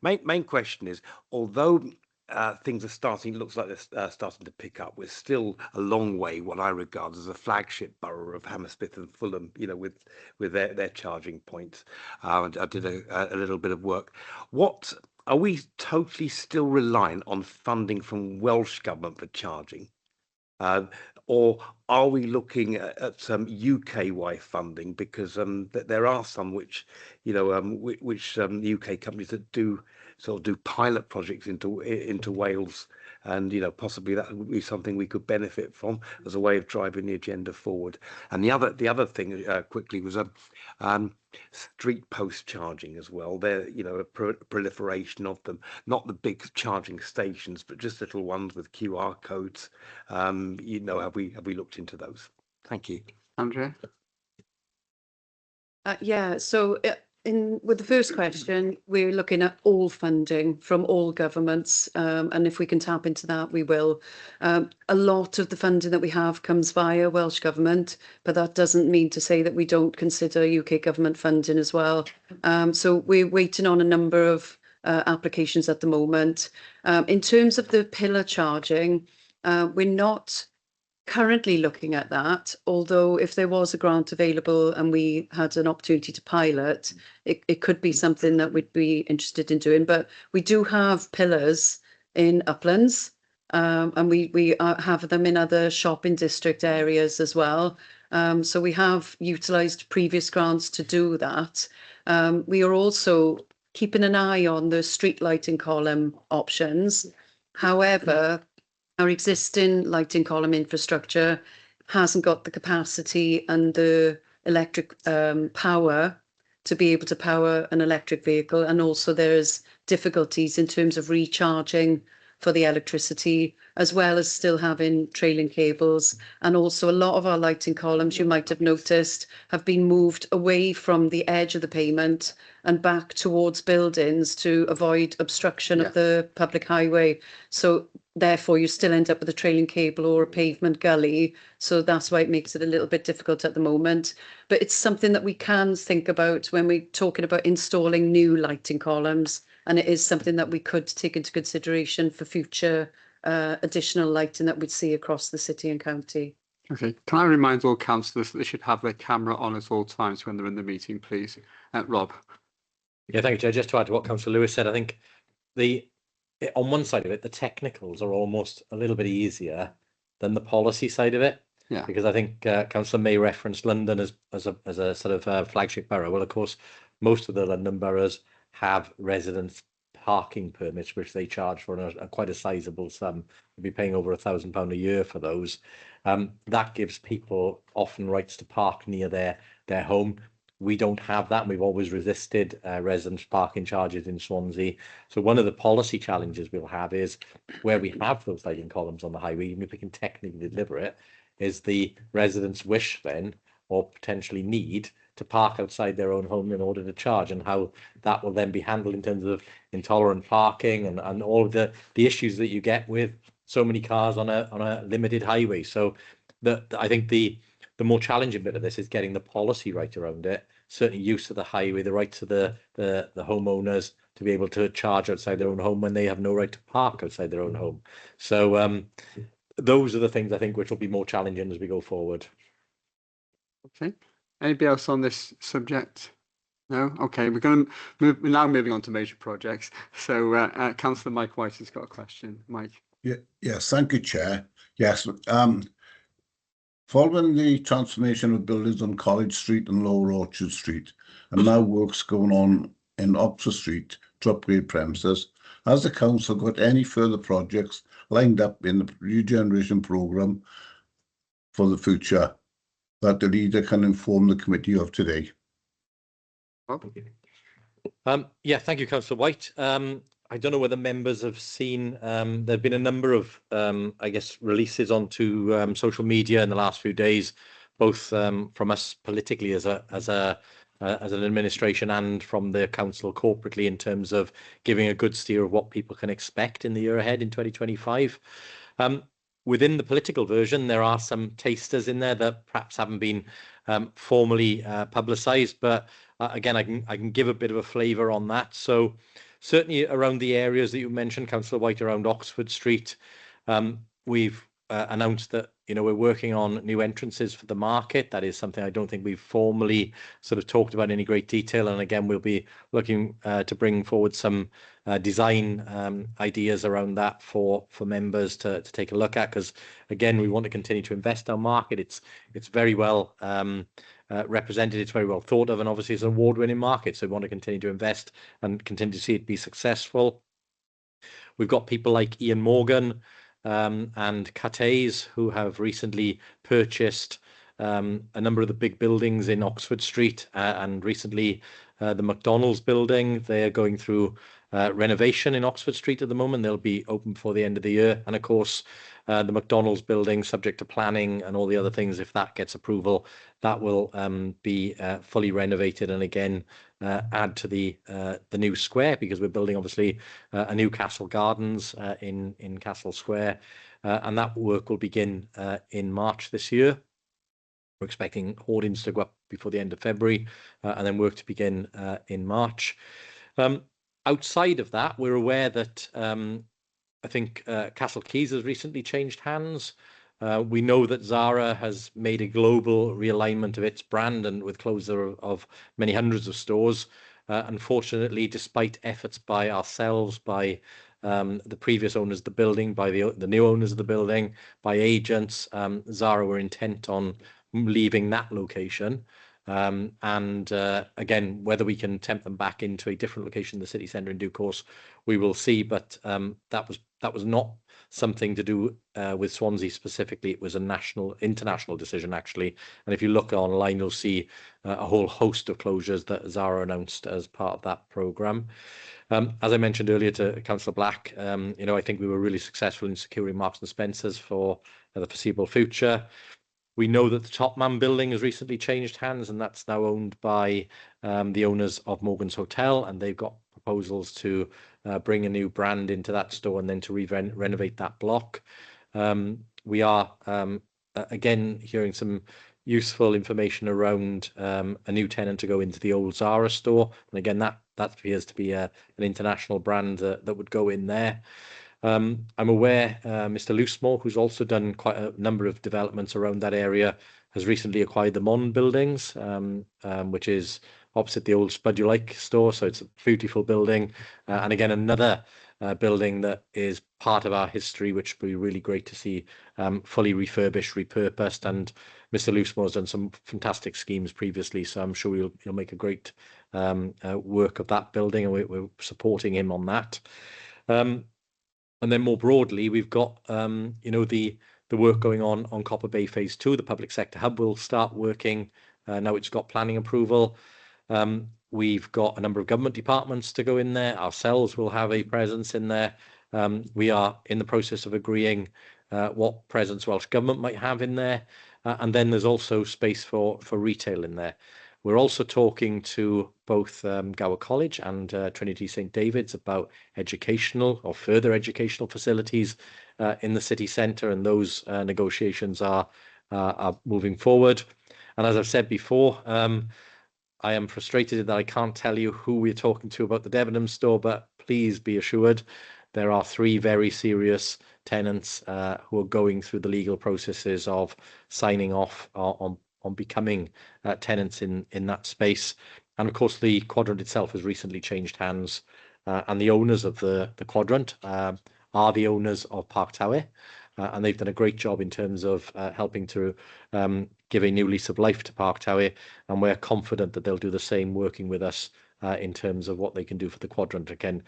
Main question is, although things are starting, looks like they're starting to pick up, we're still a long way, what I regard as a flagship borough of Hammersmith and Fulham, with their charging points. I did a little bit of work. What are we totally still reliant on funding from Welsh Government for charging? Or are we looking at some UK-wide funding? Because there are some which UK companies that do pilot projects into Wales, and possibly that would be something we could benefit from as a way of driving the agenda forward. And the other thing quickly was street post charging as well. There, a proliferation of them, not the big charging stations, but just little ones with QR codes. Have we looked into those? Thank you. Andrea? Yeah, so with the first question, we're looking at all funding from all governments, and if we can tap into that, we will. A lot of the funding that we have comes via Welsh Government, but that doesn't mean to say that we don't consider UK Government funding as well. So we're waiting on a number of applications at the moment. In terms of the pillar charging, we're not currently looking at that, although if there was a grant available and we had an opportunity to pilot, it could be something that we'd be interested in doing. But we do have pillars in Uplands, and we have them in other shopping district areas as well. So we have utilised previous grants to do that. We are also keeping an eye on the street lighting column options. However, our existing lighting column infrastructure hasn't got the capacity and the electric power to be able to power an electric vehicle. And also there's difficulties in terms of recharging for the electricity, as well as still having trailing cables. And also a lot of our lighting columns, you might have noticed, have been moved away from the edge of the pavement and back towards buildings to avoid obstruction of the public highway. So therefore you still end up with a trailing cable or a pavement gully. So that's why it makes it a little bit difficult at the moment. But it's something that we can think about when we're talking about installing new lighting columns. And it is something that we could take into consideration for future additional lighting that we'd see across the city and county. Okay, can I remind all councillors that they should have their camera on at all times when they're in the meeting, please? Rob? Yeah, thank you, Chair. Just to add to what Councillor Lewis said, I think on one side of it, the technicals are almost a little bit easier than the policy side of it. Yeah. Because I think Councillor May referenced London as a sort of flagship borough. Well, of course, most of the London boroughs have residence parking permits, which they charge for quite a sizable sum. You'll be paying over £1,000 a year for those. That gives people often rights to park near their home. We don't have that. We've always resisted residence parking charges in Swansea. So one of the policy challenges we'll have is where we have those lighting columns on the highway, even if we can technically deliver it, is the residents' wish then, or potentially need, to park outside their own home in order to charge, and how that will then be handled in terms of intolerant parking and all of the issues that you get with so many cars on a limited highway. So I think the more challenging bit of this is getting the policy right around it. Certainly use of the highway, the rights of the homeowners to be able to charge outside their own home when they have no right to park outside their own home. So those are the things I think which will be more challenging as we go forward. Okay. Anybody else on this subject? No? Okay, we're now moving on to major projects. So Councillor Mike White has got a question. Mike. Yeah, yes, thank you, Chair. Yes, following the transformation of buildings on College Street and Lower Orchard Street, and now works going on in Oxford Street to upgrade premises, has the council got any further projects lined up in the regeneration programme for the future that the leader can inform the committee of today? Yeah, thank you, Councillor White. I don't know whether members have seen, there have been a number of, I guess, releases onto social media in the last few days, both from us politically as an administration and from the council corporately, in terms of giving a good steer of what people can expect in the year ahead in 2025. Within the political version, there are some tasters in there that perhaps haven't been formally publicised, but again, I can give a bit of a flavour on that. So certainly around the areas that you mentioned, Councillor White, around Oxford Street, we've announced that we're working on new entrances for the market. That is something I don't think we've formally sort of talked about in any great detail. And again, we'll be looking to bring forward some design ideas around that for members to take a look at, because again, we want to continue to invest in our market. It's very well represented, it's very well thought of, and obviously it's an award-winning market, so we want to continue to invest and continue to see it be successful. We've got people like Ian Morgan and Cates, who have recently purchased a number of the big buildings in Oxford Street, and recently the McDonald's building. They're going through renovation in Oxford Street at the moment. They'll be open before the end of the year. And of course, the McDonald's building, subject to planning and all the other things, if that gets approval, that will be fully renovated and again add to the new square, because we're building obviously a new Castle Gardens in Castle Square, and that work will begin in March this year. We're expecting hoardings to go up before the end of February, and then work to begin in March. Outside of that, we're aware that I think Castle Keys has recently changed hands. We know that Zara has made a global realignment of its brand, and with closure of many hundreds of stores. Unfortunately, despite efforts by ourselves, by the previous owners of the building, by the new owners of the building, by agents, Zara were intent on leaving that location. And again, whether we can tempt them back into a different location in the city centre in due course, we will see. But that was not something to do with Swansea specifically. It was a international decision, actually. And if you look online, you'll see a whole host of closures that Zara announced as part of that programme. As I mentioned earlier to Councillor Black, I think we were really successful in securing Marks and Spencer's for the foreseeable future. We know that the Topman building has recently changed hands, and that's now owned by the owners of Morgan's Hotel, and they've got proposals to bring a new brand into that store and then to renovate that block. We are, again, hearing some useful information around a new tenant to go into the old Zara store. And again, that appears to be an international brand that would go in there. I'm aware Mr. Loosemore, who's also done quite a number of developments around that area, has recently acquired the Mon buildings, which is opposite the old Spud You Like store. So it's a beautiful building. And again, another building that is part of our history, which would be really great to see fully refurbished, repurposed. And Mr. Loosemore has done some fantastic schemes previously, so I'm sure he'll make a great work of that building, and we're supporting him on that. And then more broadly, we've got the work going on Copper Bay Phase 2. The public sector hub will start working now it's got planning approval. We've got a number of government departments to go in there. Ourselves will have a presence in there. We are in the process of agreeing what presence Welsh Government might have in there. And then there's also space for retail in there. We're also talking to both Gower College and Trinity St David's about educational or further educational facilities in the city centre, and those negotiations are moving forward. And as I've said before, I am frustrated that I can't tell you who we're talking to about the Debenham store, but please be assured there are 3 very serious tenants who are going through the legal processes of signing off on becoming tenants in that space. And of course, the quadrant itself has recently changed hands, and the owners of the quadrant are the owners of Park Tower. And they've done a great job in terms of helping to give a new lease of life to Park Tower, and we're confident that they'll do the same working with us in terms of what they can do for the quadrant. Again,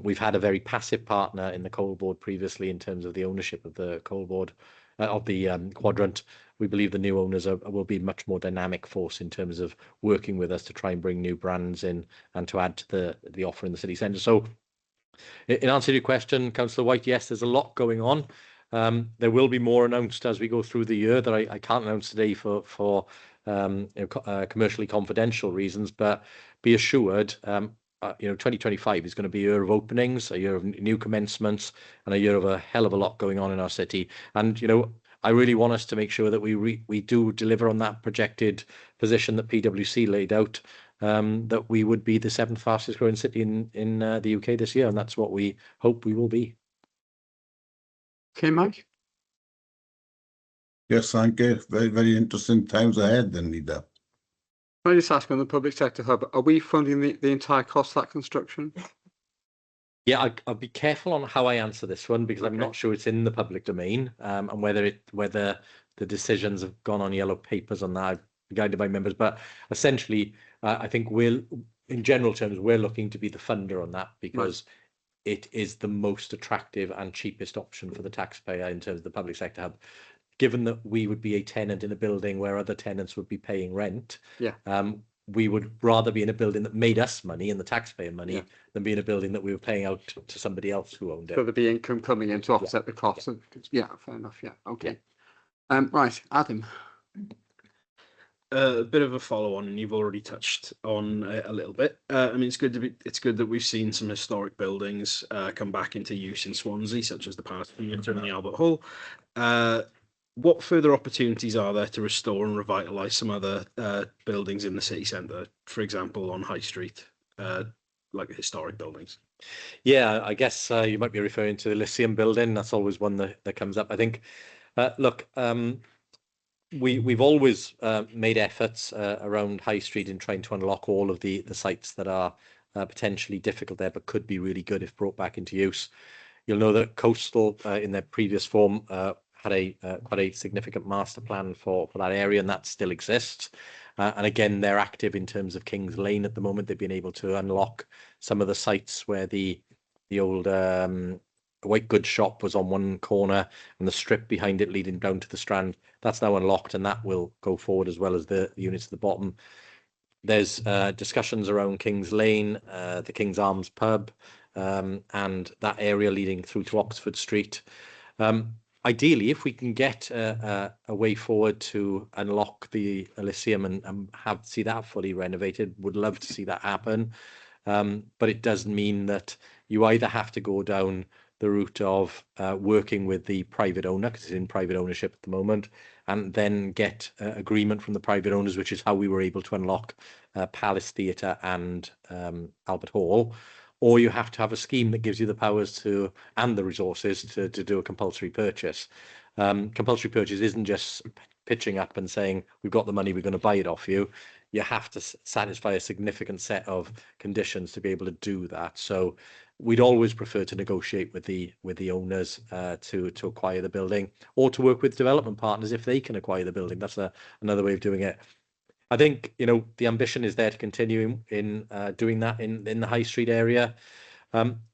we've had a very passive partner in the coal board previously in terms of the ownership of the coal board of the quadrant. We believe the new owners will be much more dynamic force in terms of working with us to try and bring new brands in and to add to the offer in the city centre. So in answer to your question, Councillor White, yes, there's a lot going on. There will be more announced as we go through the year that I can't announce today for commercially confidential reasons, but be assured, 2025 is going to be a year of openings, a year of new commencements, and a year of a hell of a lot going on in our city. And, I really want us to make sure that we do deliver on that projected position that PwC laid out, that we would be the 7th fastest growing city in the UK this year, and that's what we hope we will be. Okay, Mike? Yes, thank you. Very, very interesting times ahead then, Leader. Can I just ask, on the public sector hub, are we funding the entire cost of that construction? Yeah, I'll be careful on how I answer this one, because I'm not sure it's in the public domain, and whether the decisions have gone on yellow papers on that, guided by members. But essentially, I think in general terms, we're looking to be the funder on that, because it is the most attractive and cheapest option for the taxpayer in terms of the public sector hub. Given that we would be a tenant in a building where other tenants would be paying rent, we would rather be in a building that made us money and the taxpayer money than be in a building that we were paying out to somebody else who owned it. So there'd be income coming in to offset the costs. Yeah, fair enough. Yeah, okay. Right, Adam. A bit of a follow-on, and you've already touched on a little bit. I mean, it's good that we've seen some historic buildings come back into use in Swansea, such as the Palace Theatre and the Albert Hall. What further opportunities are there to restore and revitalise some other buildings in the city centre, for example, on High Street, like historic buildings? Yeah, I guess you might be referring to the Lyceum building. That's always one that comes up. I think, look, we've always made efforts around High Street in trying to unlock all of the sites that are potentially difficult there, but could be really good if brought back into use. You'll know that Coastal, in their previous form, had quite a significant master plan for that area, and that still exists. And again, they're active in terms of Kings Lane at the moment. They've been able to unlock some of the sites where the old white goods shop was on one corner and the strip behind it leading down to the Strand. That's now unlocked, and that will go forward, as well as the units at the bottom. There's discussions around Kings Lane, the King's Arms pub, and that area leading through to Oxford Street. Ideally, if we can get a way forward to unlock the Elysium and see that fully renovated, would love to see that happen. But it does mean that you either have to go down the route of working with the private owner, because it's in private ownership at the moment, and then get agreement from the private owners, which is how we were able to unlock Palace Theatre and Albert Hall. Or you have to have a scheme that gives you the powers and the resources to do a compulsory purchase. Compulsory purchase isn't just pitching up and saying, we've got the money, we're going to buy it off you. You have to satisfy a significant set of conditions to be able to do that. So we'd always prefer to negotiate with the owners to acquire the building, or to work with development partners if they can acquire the building. That's another way of doing it. I think, the ambition is there to continue in doing that in the High Street area.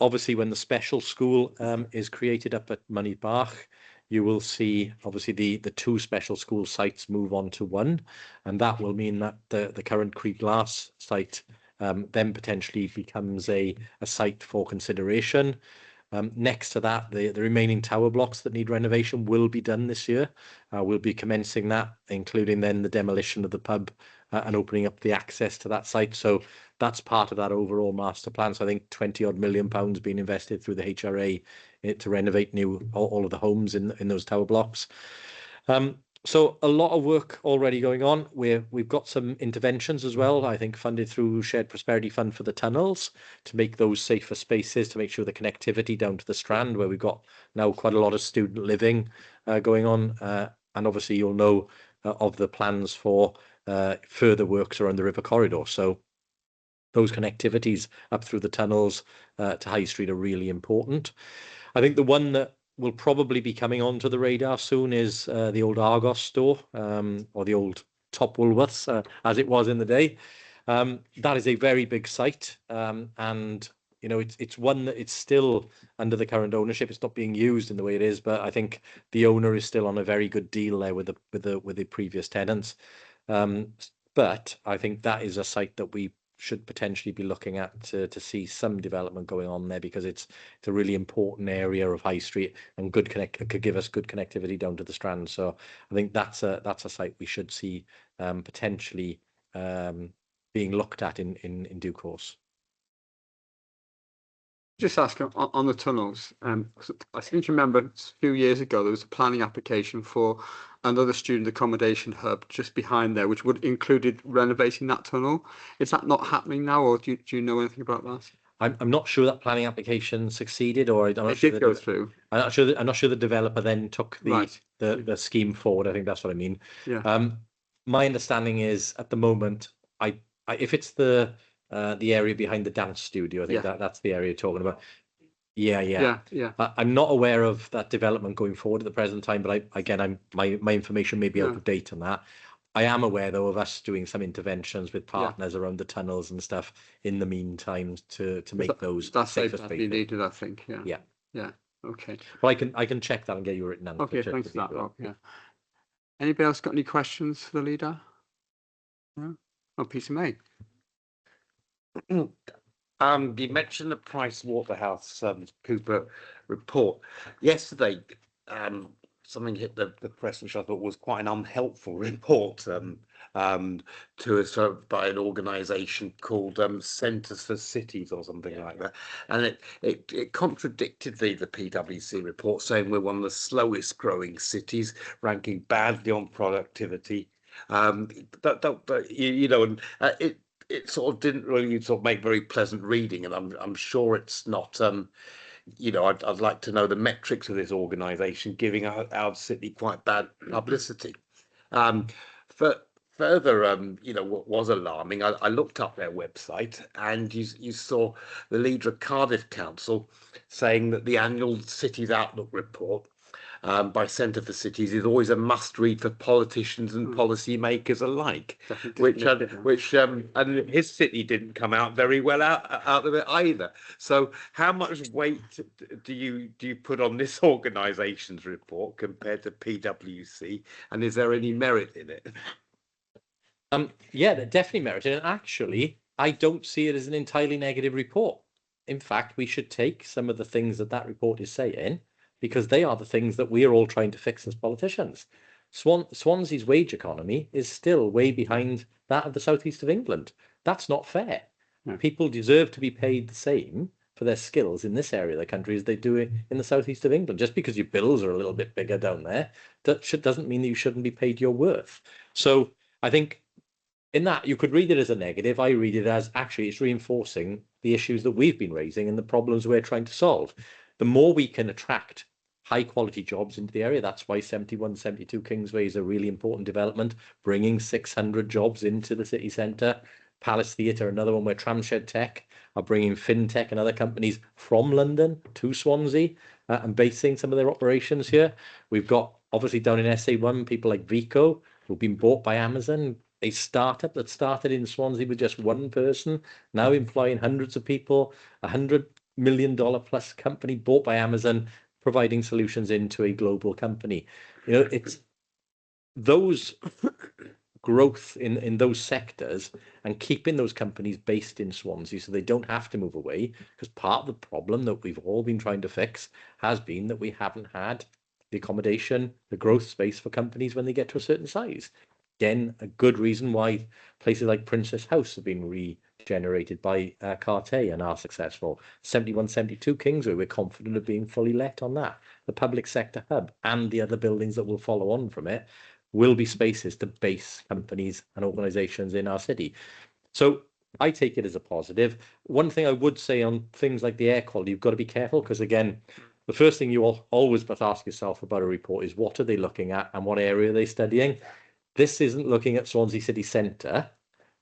Obviously, when the special school is created up at Moneybark, you will see, obviously, the 2 special school sites move on to 1, and that will mean that the current Creek Glass site then potentially becomes a site for consideration. Next to that, the remaining tower blocks that need renovation will be done this year. We'll be commencing that, including then the demolition of the pub and opening up the access to that site. So that's part of that overall master plan. So I think £20 odd million being invested through the HRA to renovate all of the homes in those tower blocks. So a lot of work already going on. We've got some interventions as well, I think funded through Shared Prosperity Fund for the tunnels to make those safer spaces, to make sure the connectivity down to the Strand, where we've got now quite a lot of student living going on. And obviously you'll know of the plans for further works around the river corridor. So those connectivities up through the tunnels to High Street are really important. I think the one that will probably be coming onto the radar soon is the old Argos store, or the old Top Woolworths, as it was in the day. That is a very big site, and you know it's one that it's still under the current ownership. It's not being used in the way it is, but I think the owner is still on a very good deal there with the previous tenants. But I think that is a site that we should potentially be looking at to see some development going on there, because it's a really important area of High Street and could give us good connectivity down to the Strand. So I think that's a site we should see potentially being looked at in due course. Just ask on the tunnels. I seem to remember a few years ago there was a planning application for another student accommodation hub just behind there, which would included renovating that tunnel. Is that not happening now, or do you know anything about that? I'm not sure that planning application succeeded, or I'm not It sure did go through. I'm not sure the developer then took Right. the scheme forward. I think that's what I mean. Yeah. My understanding is at the moment, if it's the area behind the dance studio, I think that's the area you're talking about. Yeah. I'm not aware of that development going forward at the present time, but my information may be out of date on that. I am aware though of us doing some interventions with partners around the tunnels and stuff in the meantime to make those safer spaces. Needed, I think. Yeah. Okay. Well, I can check that and get you a written answer. Okay, thanks for that, Rob. Yeah. Anybody else got any questions for the leader? No? Oh, Peter May. You mentioned the Price Waterhouse Cooper report yesterday. Something hit the press, which I thought was quite an unhelpful report to us by an organisation called Centres for Cities or something like that, and it contradicted the PwC report, saying we're one of the slowest growing cities, ranking badly on productivity. It sort of didn't really sort of make very pleasant reading, and I'm sure it's not. I'd like to know the metrics of this organisation giving our city quite bad publicity. Further, what was alarming, I looked up their website, and you saw the leader of Cardiff Council saying that the annual Cities Outlook report by Centre for Cities is always a must-read for politicians and policymakers alike, which and his city didn't come out very well out of it either. So, how much weight do you put on this organisation's report compared to PwC, and is there any merit in it? Yeah, they're definitely merited, and actually, I don't see it as an entirely negative report. In fact, we should take some of the things that report is saying, because they are the things that we are all trying to fix as politicians. Swansea's wage economy is still way behind that of the southeast of England. That's not fair. People deserve to be paid the same for their skills in this area of the country as they do in the southeast of England. Just because your bills are a little bit bigger down there, doesn't mean that you shouldn't be paid your worth. So I think in that, you could read it as a negative. I read it as actually it's reinforcing the issues that we've been raising and the problems we're trying to solve. The more we can attract high quality jobs into the area, that's why 71-72 Kingsway is a really important development, bringing 600 jobs into the city centre. Palace Theatre, another one where Tramshed Tech are bringing fintech and other companies from London to Swansea and basing some of their operations here. We've got obviously down in SA1 people like Vico who've been bought by Amazon, a startup that started in Swansea with just one person, now employing hundreds of people, $100 million plus company bought by Amazon, providing solutions into a global company. It's those growth in those sectors and keeping those companies based in Swansea so they don't have to move away, because part of the problem that we've all been trying to fix has been that we haven't had the accommodation, the growth space for companies when they get to a certain size. Again, a good reason why places like Princess House have been generated by Cartier and are successful. 7172 Kingsway, we're confident of being fully let on that. The public sector hub and the other buildings that will follow on from it will be spaces to base companies and organisations in our city. So I take it as a positive. One thing I would say on things like the air quality, you've got to be careful because, again, the first thing you always must ask yourself about a report is what are they looking at and what area are they studying? This isn't looking at Swansea city centre,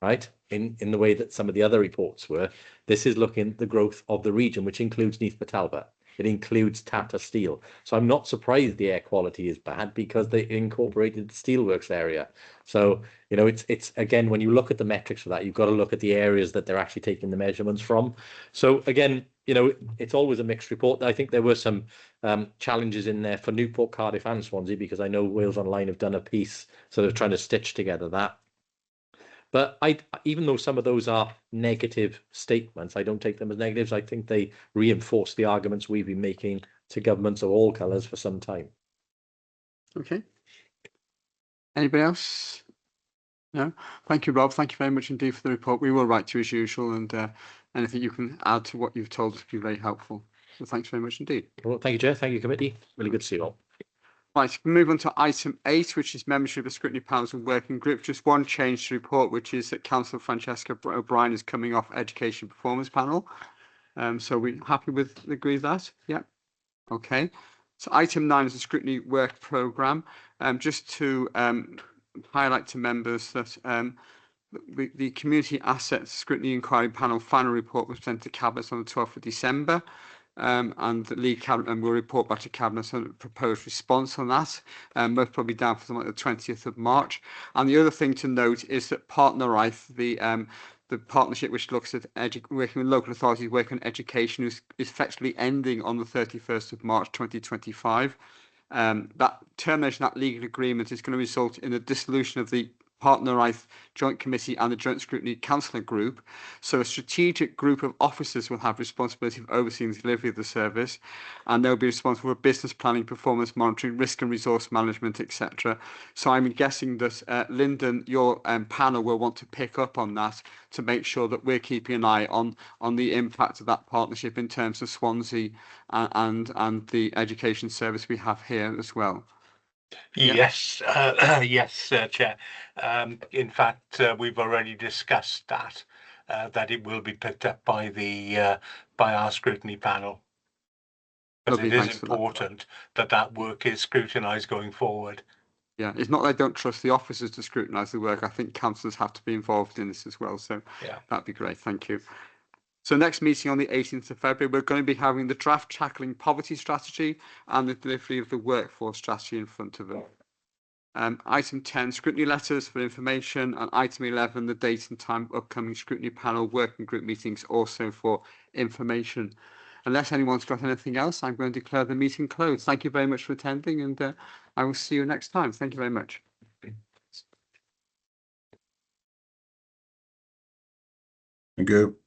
right, in the way that some of the other reports were. This is looking at the growth of the region, which includes Neath Talbot. It includes Tata Steel. So I'm not surprised the air quality is bad because they incorporated the steelworks area. So, you know, it's again, when you look at the metrics for that, you've got to look at the areas that they're actually taking the measurements from. So again, you know, it's always a mixed report. I think there were some challenges in there for Newport, Cardiff and Swansea, because I know Wales Online have done a piece sort of trying to stitch together that. But even though some of those are negative statements, I don't take them as negatives. I think they reinforce the arguments we've been making to governments of all colours for some time. Okay. Anybody else? No? Thank you, Rob. Thank you very much indeed for the report. We will write to you as usual, and anything you can add to what you've told us will be very helpful. So thanks very much indeed. Well, thank you, Chair. Thank you, committee. Really good to see you all. Right, we move on to item 8, which is membership of scrutiny panels and working group. Just one change to report, which is that Councillor Francesca O'Brien is coming off education performance panel. So we're happy with agree with that? Yeah. Okay. So item 9 is the scrutiny work programme. Just to highlight to members that the community assets scrutiny inquiry panel final report was sent to Cabinet on the 12th of December. And the lead cabinet will report back to cabinet on a proposed response on that, most probably down for something like the 20th of March. And the other thing to note is that Partnerife, the partnership which looks at working with local authorities working on education, is effectively ending on the 31st of March 2025. That termination of that legal agreement is going to result in the dissolution of the Partnerife Joint Committee and the Joint Scrutiny Councillor Group. So a strategic group of officers will have responsibility for overseeing the delivery of the service, and they'll be responsible for business planning, performance monitoring, risk and resource management, etc. So I'm guessing that Lyndon, your panel will want to pick up on that to make sure that we're keeping an eye on the impact of that partnership in terms of Swansea and the education service we have here as well. Yes, yes, Chair. In fact, we've already discussed that it will be picked up by by our scrutiny panel. Because it is important that work is scrutinised going forward. Yeah, it's not that I don't trust the officers to scrutinise the work. I think councillors have to be involved in this as well. So yeah, that'd be great. Thank you. So next meeting on the 18th of February, we're going to be having the draft tackling poverty strategy and the delivery of the workforce strategy in front of it. Item 10, scrutiny letters for information, and item 11, the date and time of upcoming scrutiny panel working group meetings also for information. Unless anyone's got anything else, I'm going to declare the meeting closed. Thank you very much for attending, and I will see you next time. Thank you very much. Thank you.